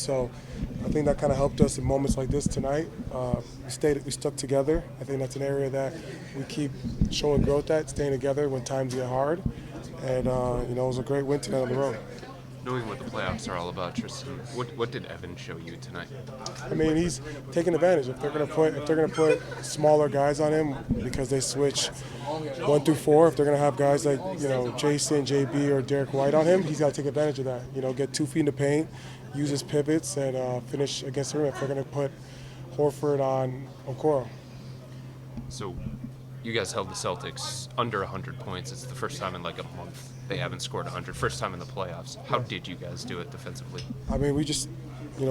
So I think that kind of helped us in moments like this tonight. We stuck together. I think that's an area that we keep showing growth at, staying together when times get hard. And, it was a great win tonight on the road. Knowing what the playoffs are all about, Tristan, what did Evan show you tonight? I mean, he's taking advantage. If they're gonna put smaller guys on him because they switch 1 through 4, if they're gonna have guys like Jayson, JB, or Derek White on him, he's got to take advantage of that. Get 2 feet in the paint, use his pivots, and finish against the rim. If they're gonna put Horford on Okoro. So, you guys held the Celtics under 100 points. It's the first time in like a month they haven't scored 100. First time in the playoffs. How did you guys do it defensively? I mean, we just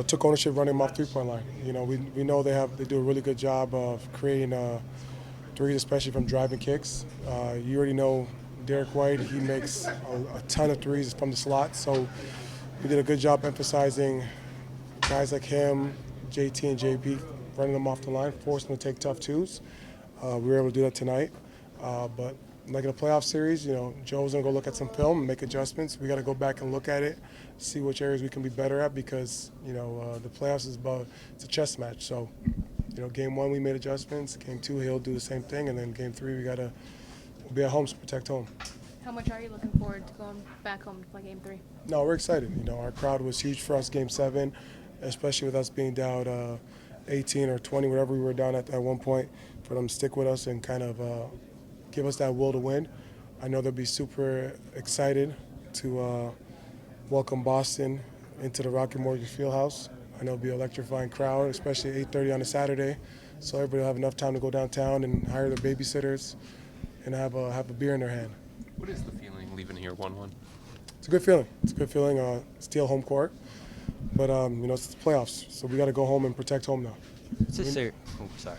took ownership running them off 3-point line. We know they do a really good job of creating threes, especially from driving kicks. You already know Derek White, he makes a ton of threes from the slot. So we did a good job emphasizing guys like him, JT and JB, running them off the line, forcing them to take tough twos. We were able to do that tonight. But like in a playoff series, Joe's going to go look at some film and make adjustments. We got to go back and look at it, see which areas we can be better at because, the playoffs it's a chess match. So, game 1 we made adjustments. Game 2 he'll do the same thing. And then game 3 we'll be at home to protect home. How much are you looking forward to going back home to play game 3? No, we're excited. Our crowd was huge for us game 7, especially with us being down 18 or 20, whatever we were down at one point, for them to stick with us and kind of give us that will to win. I know they'll be super excited to welcome Boston into the Rocket Mortgage Fieldhouse. I know it'll be an electrifying crowd, especially at 8:30 on a Saturday, so everybody will have enough time to go downtown and hire their babysitters and have a beer in their hand. What is the feeling leaving here 1-1? It's a good feeling. It's a good feeling. Steal home court, but it's the playoffs, so we got to go home and protect home now.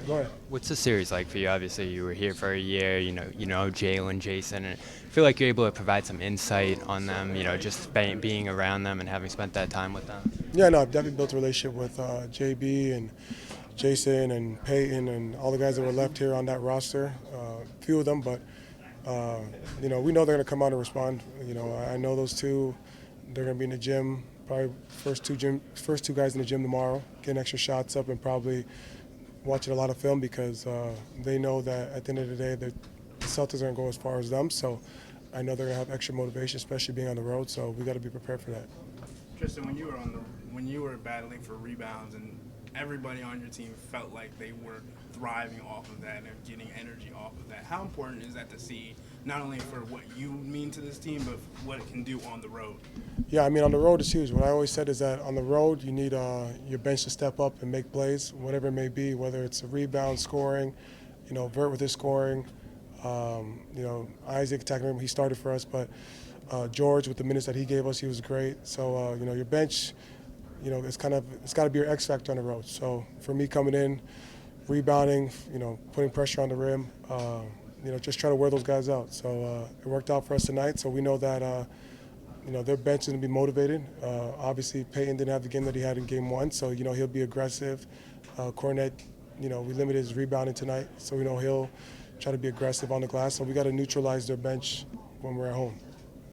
Go ahead. What's the series like for you? Obviously, you were here for a year. You know Jaylen, Jayson, and I feel like you're able to provide some insight on them. Just being around them and having spent that time with them. Yeah, no, I've definitely built a relationship with JB and Jayson and Peyton and all the guys that were left here on that roster. A few of them, but we know they're going to come out and respond. I know those two. They're going to be in the gym. Probably first two guys in the gym tomorrow, getting extra shots up and probably watching a lot of film because they know that at the end of the day, the Celtics are going to go as far as them. So I know they're going to have extra motivation, especially being on the road. So we got to be prepared for that. Tristan, when you were battling for rebounds and everybody on your team felt like they were thriving off of that and getting energy off of that, how important is that to see, not only for what you mean to this team, but what it can do on the road? Yeah, I mean, on the road it's huge. What I always said is that on the road you need your bench to step up and make plays, whatever it may be, whether it's a rebound, scoring, Vert with his scoring, Isaac attacking him, he started for us, but George with the minutes that he gave us, he was great. So, your bench, it's got to be your X factor on the road. So for me coming in, rebounding, putting pressure on the rim, just trying to wear those guys out. So it worked out for us tonight. So we know that, their bench is going to be motivated. Obviously, Peyton didn't have the game that he had in game 1, so, he'll be aggressive. Cornette, we limited his rebounding tonight, so we know he'll try to be aggressive on the glass. So we got to neutralize their bench when we're at home.